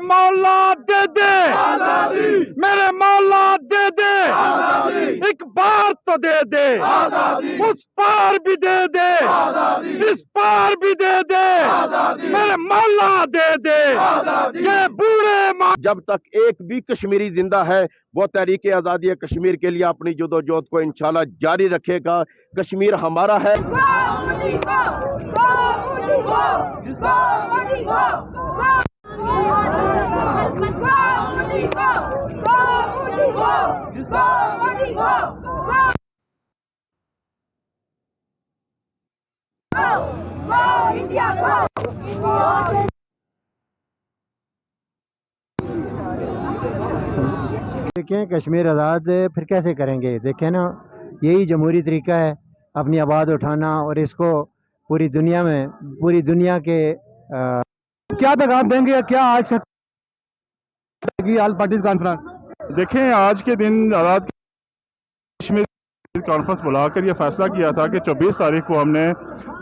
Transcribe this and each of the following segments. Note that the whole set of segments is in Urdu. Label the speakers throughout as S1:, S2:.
S1: مولا دے دے میرے مولا دے دے ایک بار تو دے دے اس پار بھی دے دے اس پار بھی دے دے میرے مولا دے دے یہ بوڑھے
S2: جب تک ایک بھی کشمیری زندہ ہے وہ تحریک آزادی کشمیر کے لیے اپنی جدوجہد کو انشاءاللہ جاری رکھے گا. کشمیر ہمارا ہے.
S3: دیکھیں کشمیر آزاد پھر کیسے کریں گے؟ دیکھیں نا، یہی جمہوری طریقہ ہے اپنی آواز اٹھانا اور اس کو پوری دنیا کے کیا پیغام دیں گے؟ کیا آج آل پارٹیز کانفرنس؟
S4: دیکھیں آج کے دن آزاد کشمیر کانفرنس بلا کر یہ فیصلہ کیا تھا کہ 24 تاریخ کو ہم نے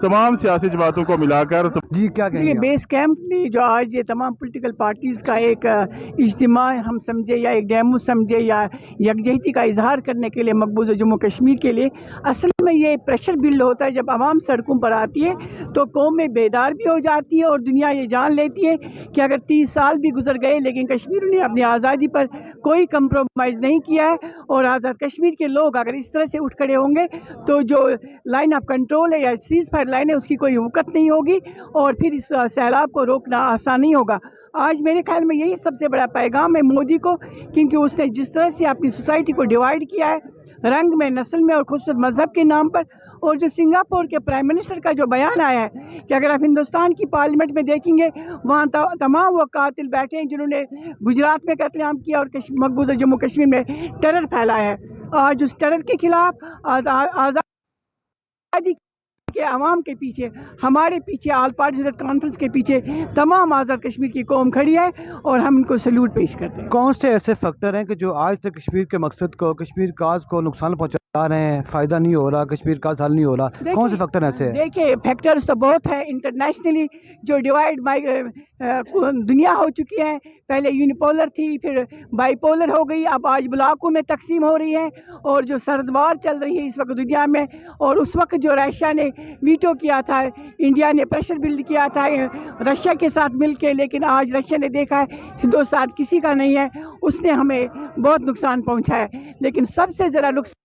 S4: تمام سیاسی جماعتوں کو ملا کر
S3: جی کیا کہیں گے؟
S5: بیس کیمپ نے جو آج یہ تمام پولیٹیکل پارٹیز کا ایک اجتماع ہم سمجھے یا ایک ڈیمو سمجھے یا یکجہتی کا اظہار کرنے کے لیے مقبوضہ جموں کشمیر کے لیے، اصل میں یہ پریشر بلڈ ہوتا ہے. جب عوام سڑکوں پر آتی ہے تو قومیں بیدار بھی ہو جاتی ہے اور دنیا یہ جان لیتی ہے کہ اگر 30 سال بھی گزر گئے لیکن کشمیر نے اپنی آزادی پر کوئی کمپرومائز نہیں کیا ہے. اور آزاد کشمیر کے لوگ اگر اس طرح سے اٹھ کھڑے ہوں گے تو جو لائن آف کنٹرول ہے یا سیز فائر لائن ہے اس کی کوئی وقت نہیں ہوگی اور پھر اس سیلاب کو روکنا آسان نہیں ہوگا. آج میرے خیال میں یہی سب سے بڑا پیغام ہے مودی کو، کیونکہ اس نے جس طرح سے اپنی سوسائٹی کو ڈیوائیڈ کیا ہے رنگ میں، نسل میں اور خصوصاً مذہب کے نام پر. اور جو سنگاپور کے پرائم منسٹر کا جو بیان آیا ہے کہ اگر آپ ہندوستان کی پارلیمنٹ میں دیکھیں گے وہاں تمام وہ قاتل بیٹھے ہیں جنہوں نے گجرات میں قتل عام کیا اور مقبوضہ جموں کشمیر میں ٹیرر پھیلایا ہے. آج اس ٹیرر کے خلاف آزادی کے عوام کے پیچھے، ہمارے پیچھے، آل پارٹیز کانفرنس کے پیچھے تمام آزاد کشمیر کی قوم کھڑی ہے اور ہم ان کو سلوٹ پیش کرتے ہیں.
S3: کون سے ایسے فیکٹر ہیں کہ جو آج تک کشمیر کے مقصد کو، کشمیر کاز کو نقصان پہنچا رہے ہیں، فائدہ نہیں ہو رہا، کشمیر کاز حل نہیں ہو رہا؟ کون سے فیکٹر ایسے ہیں؟
S5: دیکھیں فیکٹرز تو بہت ہیں. انٹرنیشنلی جو ڈیوائڈ دنیا ہو چکی ہے، پہلے یونیپولر تھی، پھر بائی پولر ہو گئی، اب آج بلاکوں میں تقسیم ہو رہی ہے اور جو سرد وار چل رہی ہے اس وقت دنیا میں. اور اس وقت جو رشیا نے ویٹو کیا تھا، انڈیا نے پریشر بلڈ کیا تھا رشیا کے ساتھ مل کے، لیکن آج رشیا نے دیکھا ہے ہندوستان کسی کا نہیں ہے، اس نے ہمیں بہت نقصان پہنچا ہے. لیکن سب سے زیادہ نقصان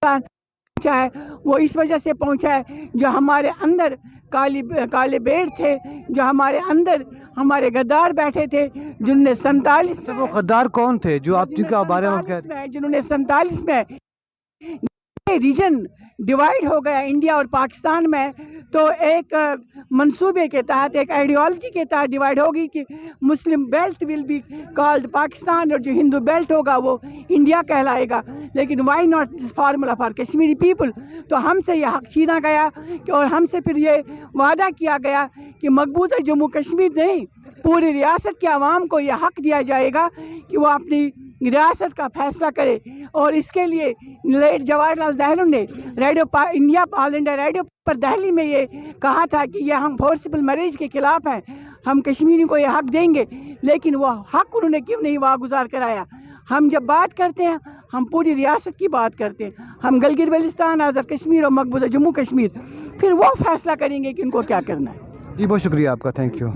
S5: پہنچا ہے وہ اس وجہ سے پہنچا ہے جو ہمارے اندر کالے بیڑ تھے، جو ہمارے اندر ہمارے غدار بیٹھے تھے، جنہوں نے 47
S3: وہ غدار کون تھے جو آپ جن کا بارے میں کہتے ہیں؟
S5: جنہوں نے 47 میں ریجن ڈیوائیڈ ہو گیا انڈیا اور پاکستان میں، تو ایک منصوبے کے تحت، ایک آئیڈیالوجی کے تحت ڈیوائیڈ ہوگی کہ Muslim belt will be called Pakistan اور جو ہندو بیلٹ ہوگا وہ انڈیا کہلائے گا. لیکن why not this formula for Kashmiri people? تو ہم سے یہ حق چھینا گیا اور ہم سے پھر یہ وعدہ کیا گیا کہ مقبوضہ جموں کشمیر نہیں، پوری ریاست کے عوام کو یہ حق دیا جائے گا کہ وہ اپنی ریاست کا فیصلہ کرے. اور اس کے لیے لیٹ جواہر لال نہرو نے انڈیا آل انڈیا ریڈیو پر دہلی میں یہ کہا تھا کہ یہ ہم فورسبل میرج کے خلاف ہیں، ہم کشمیری کو یہ حق دیں گے. لیکن وہ حق انہوں نے کیوں نہیں واگزار کرایا؟ ہم جب بات کرتے ہیں ہم پوری ریاست کی بات کرتے ہیں، ہم گلگت بلتستان، آزاد کشمیر اور مقبوضہ جموں کشمیر، پھر وہ فیصلہ کریں گے کہ ان کو کیا کرنا ہے.
S3: جی بہت شکریہ آپ کا، تھینک یو.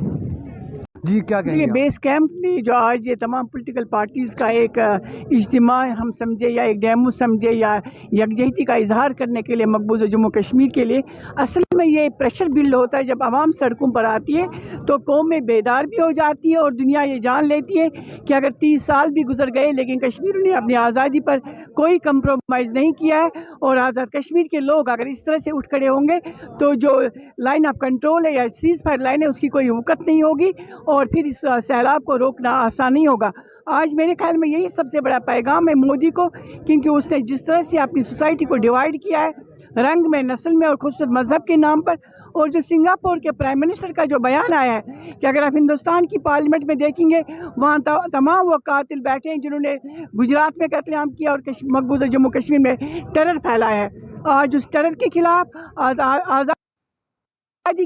S3: جی کیا کہیں گے؟
S5: بیس کیمپ نے جو آج یہ تمام پولیٹیکل پارٹیز کا ایک اجتماع ہم سمجھے یا ایک ڈیمو سمجھے یا یکجہتی کا اظہار کرنے کے لیے مقبوضہ جموں کشمیر کے لیے، اصل میں یہ پریشر بلڈ ہوتا ہے. جب عوام سڑکوں پر آتی ہے تو قومیں بیدار بھی ہو جاتی ہے اور دنیا یہ جان لیتی ہے کہ اگر 30 سال بھی گزر گئے لیکن کشمیر نے اپنی آزادی پر کوئی کمپرومائز نہیں کیا ہے. اور آزاد کشمیر کے لوگ اگر اس طرح سے اٹھ کھڑے ہوں گے تو جو لائن آف کنٹرول ہے یا سیز فائر لائن ہے اس کی کوئی وقت نہیں ہوگی اور پھر اس سیلاب کو روکنا آسان نہیں ہوگا. آج میرے خیال میں یہی سب سے بڑا پیغام ہے مودی کو، کیونکہ اس نے جس طرح سے اپنی سوسائٹی کو ڈیوائیڈ کیا ہے رنگ میں، نسل میں اور خصوصاً مذہب کے نام پر. اور جو سنگاپور کے پرائم منسٹر کا جو بیان آیا ہے کہ اگر آپ ہندوستان کی پارلیمنٹ میں دیکھیں گے وہاں تمام وہ قاتل بیٹھے ہیں جنہوں نے گجرات میں قتل عام کیا اور مقبوضہ جموں کشمیر میں ٹیرر پھیلایا ہے. آج اس ٹیرر کے خلاف آزادی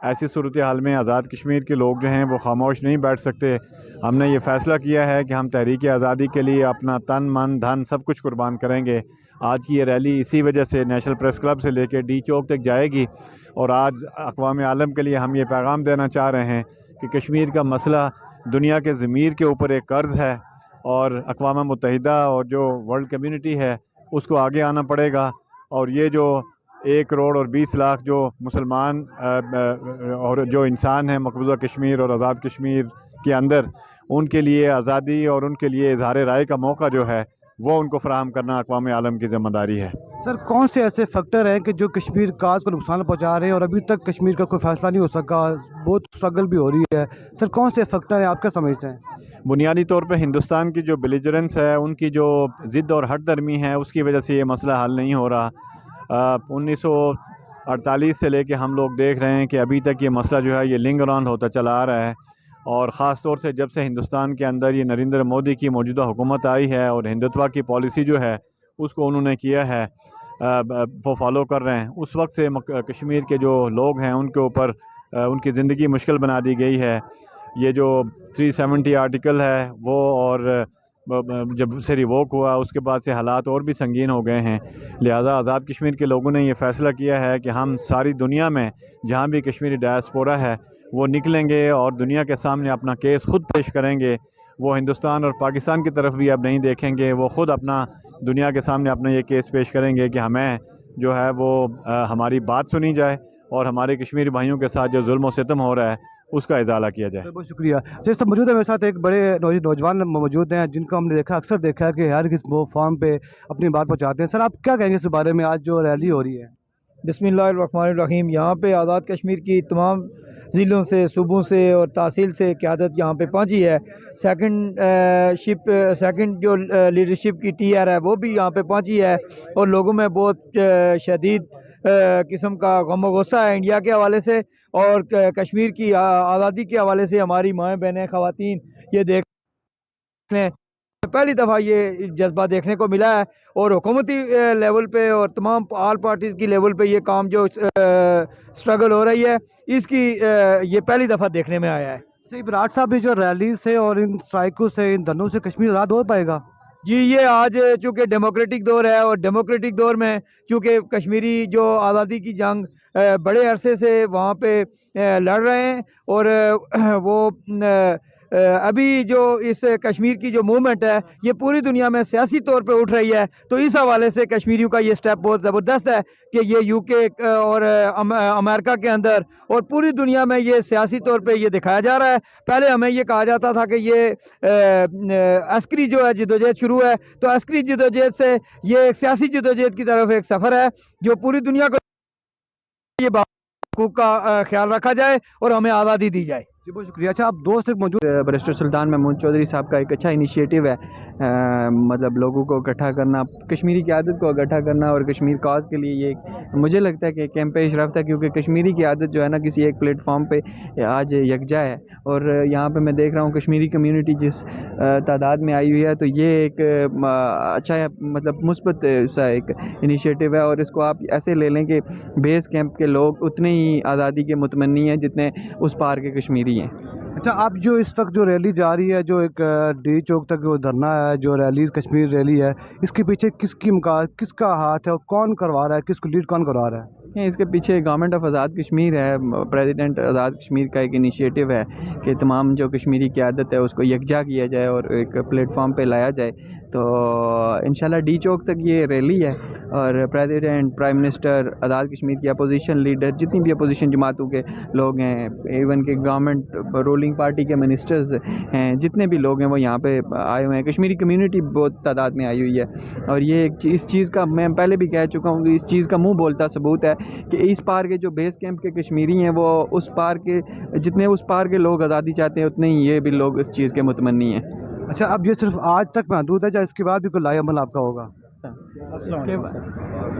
S6: ایسی صورتحال میں آزاد کشمیر کے لوگ جو ہیں وہ خاموش نہیں بیٹھ سکتے. ہم نے یہ فیصلہ کیا ہے کہ ہم تحریک آزادی کے لیے اپنا تن من دھن سب کچھ قربان کریں گے. آج کی یہ ریلی اسی وجہ سے نیشنل پریس کلب سے لے کے ڈی چوک تک جائے گی, اور آج اقوام عالم کے لیے ہم یہ پیغام دینا چاہ رہے ہیں کہ کشمیر کا مسئلہ دنیا کے ضمیر کے اوپر ایک قرض ہے, اور اقوام متحدہ اور جو ورلڈ کمیونٹی ہے اس کو آگے آنا پڑے گا. اور یہ جو 1 کروڑ اور 20 لاکھ جو مسلمان اور جو انسان ہیں مقبوضہ کشمیر اور آزاد کشمیر کے اندر, ان کے لیے آزادی اور ان کے لیے اظہار رائے کا موقع جو ہے وہ ان کو فراہم کرنا اقوام عالم کی ذمہ داری ہے.
S7: سر کون سے ایسے فیکٹر ہیں کہ جو کشمیر کاز کو نقصان پہنچا رہے ہیں اور ابھی تک کشمیر کا کوئی فیصلہ نہیں ہو سکا, بہت اسٹرگل بھی ہو رہی ہے؟ سر کون سے فیکٹر ہیں, آپ کیا سمجھتے ہیں؟
S6: بنیادی طور پہ ہندوستان کی جو بیلیجرنس ہے, ان کی جو ضد اور ہٹ درمی ہے, اس کی وجہ سے یہ مسئلہ حل نہیں ہو رہا. 1948 سے لے کے ہم لوگ دیکھ رہے ہیں کہ ابھی تک یہ مسئلہ جو ہے یہ لنگر آن ہوتا چلا آ رہا ہے, اور خاص طور سے جب سے ہندوستان کے اندر یہ نریندر مودی کی موجودہ حکومت آئی ہے اور ہندوتوا کی پالیسی جو ہے اس کو انہوں نے کیا ہے, وہ فالو کر رہے ہیں, اس وقت سے کشمیر کے جو لوگ ہیں ان کے اوپر ان کی زندگی مشکل بنا دی گئی ہے. یہ جو 370 آرٹیکل ہے وہ, اور جب سے ریووک ہوا اس کے بعد سے حالات اور بھی سنگین ہو گئے ہیں. لہٰذا آزاد کشمیر کے لوگوں نے یہ فیصلہ کیا ہے کہ ہم ساری دنیا میں جہاں بھی کشمیری ڈائسپورا ہے وہ نکلیں گے اور دنیا کے سامنے اپنا کیس خود پیش کریں گے. وہ ہندوستان اور پاکستان کی طرف بھی اب نہیں دیکھیں گے, وہ خود اپنا دنیا کے سامنے اپنا یہ کیس پیش کریں گے کہ ہمیں جو ہے وہ ہماری بات سنی جائے اور ہمارے کشمیری بھائیوں کے ساتھ جو ظلم و ستم ہو رہا ہے اس کا ازالہ کیا جائے.
S7: بہت شکریہ. جیسے موجود ہے میرے ساتھ ایک بڑے نوجوان موجود ہیں جن کو ہم نے اکثر دیکھا ہے کہ ہر کس وہ فارم پہ اپنی بات پہنچاتے ہیں. سر آپ کیا کہیں گے اس بارے میں, آج جو ریلی ہو رہی ہے؟
S8: بسم اللہ الرحمن الرحیم. یہاں پہ آزاد کشمیر کی تمام ضلعوں سے, صوبوں سے اور تحصیل سے قیادت یہاں پہ پہنچی ہے. سیکنڈ جو لیڈرشپ کی ٹی آر ہے وہ بھی یہاں پہ پہنچی ہے, اور لوگوں میں بہت شدید قسم کا غم و غصہ ہے انڈیا کے حوالے سے, اور کشمیر کی آزادی کے حوالے سے ہماری مائیں بہنیں خواتین یہ دیکھنے پہلی دفعہ یہ جذبہ دیکھنے کو ملا ہے. اور حکومتی لیول پہ اور تمام آل پارٹیز کی لیول پہ یہ کام جو سٹرگل ہو رہی ہے اس کی یہ پہلی دفعہ دیکھنے میں آیا ہے.
S7: براٹ صاحب بھی جو ریلی سے اور ان اسٹرائکوں سے, ان دھرنوں سے کشمیر آزاد ہو پائے گا؟
S8: جی, یہ آج چونکہ ڈیموکریٹک دور ہے, اور ڈیموکریٹک دور میں چونکہ کشمیری جو آزادی کی جنگ بڑے عرصے سے وہاں پہ لڑ رہے ہیں, اور وہ ابھی جو اس کشمیر کی جو موومنٹ ہے یہ پوری دنیا میں سیاسی طور پہ اٹھ رہی ہے. تو اس حوالے سے کشمیریوں کا یہ سٹیپ بہت زبردست ہے کہ یہ یو کے اور امریکہ کے اندر اور پوری دنیا میں یہ سیاسی طور پہ یہ دکھایا جا رہا ہے. پہلے ہمیں یہ کہا جاتا تھا کہ یہ عسکری جو ہے جدوجہد شروع ہے, تو عسکری جدوجہد سے یہ ایک سیاسی جدوجہد کی طرف ایک سفر ہے جو پوری دنیا کو یہ حقوق کا خیال رکھا جائے اور ہمیں آزادی دی جائے.
S7: جی بہت شکریہ. اچھا, آپ دوست موجود
S9: بیرسٹر سلطان محمود چودھری صاحب کا ایک اچھا انیشیٹو ہے, مطلب لوگوں کو اکٹھا کرنا, کشمیری قیادت کو اکٹھا کرنا, اور کشمیر کاز کے لیے یہ مجھے لگتا ہے کہ کیمپ پیش رفت ہے, کیونکہ کشمیری قیادت جو ہے نا کسی ایک پلیٹ فارم پہ آج یکجا ہے. اور یہاں پہ میں دیکھ رہا ہوں کشمیری کمیونٹی جس تعداد میں آئی ہوئی ہے, تو یہ ایک اچھا مطلب مثبت سا ایک انیشیٹو ہے, اور اس کو آپ ایسے لے لیں کہ بیس کیمپ کے لوگ اتنے ہی آزادی کے متمنی ہیں جتنے اس پار کے کشمیری ہیں.
S7: اچھا, آپ جو اس وقت جو ریلی جا رہی ہے, جو ایک ڈی چوک تک جو دھرنا ہے, جو ریلیز کشمیر ریلی ہے, اس کے پیچھے کس کا ہاتھ ہے اور کون کروا رہا ہے, کس کو لیڈ کون کروا رہا ہے؟
S9: اس کے پیچھے گورنمنٹ آف آزاد کشمیر ہے, پریزیڈنٹ آزاد کشمیر کا ایک انیشیٹو ہے کہ تمام جو کشمیری قیادت ہے اس کو یکجا کیا جائے اور ایک پلیٹ فارم پہ لایا جائے. تو انشاءاللہ ڈی چوک تک یہ ریلی ہے, اور president, prime minister, Azad Kashmir کی اپوزیشن لیڈر, جتنی بھی اپوزیشن جماعتوں کے لوگ ہیں, ایون کہ گورنمنٹ رولنگ پارٹی کے منسٹرز ہیں, جتنے بھی لوگ ہیں وہ یہاں پہ آئے ہوئے ہیں. کشمیری کمیونٹی بہت تعداد میں آئی ہوئی ہے, اور یہ اس چیز کا میں پہلے بھی کہہ چکا ہوں کہ اس چیز کا منہ بولتا ثبوت ہے کہ اس پار کے جو بیس کیمپ کے کشمیری ہیں وہ اس پار کے جتنے اس پار کے لوگ آزادی چاہتے ہیں اتنے ہی یہ بھی لوگ اس چیز کے متمنی ہیں.
S7: اچھا, اب یہ صرف آج تک محدود ہے یا اس کے بعد بھی کوئی لائے عمل آپ کا ہوگا؟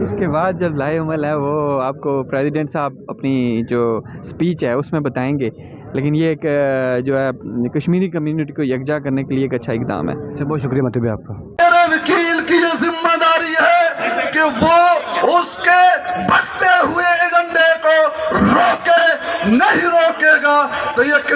S9: اس کے بعد جب لائے عمل ہے وہ آپ کو پریزیڈنٹ صاحب اپنی جو سپیچ ہے اس میں بتائیں گے, لیکن یہ ایک جو ہے کشمیری کمیونٹی کو یکجا کرنے کے لیے ایک اچھا اقدام ہے.
S7: اچھا, بہت شکریہ مطلب آپ کا.
S10: میرے وکیل کی یہ ذمہ داری ہے کہ وہ اس کے بڑھتے ہوئے ایجنڈے کو روکے نہیں.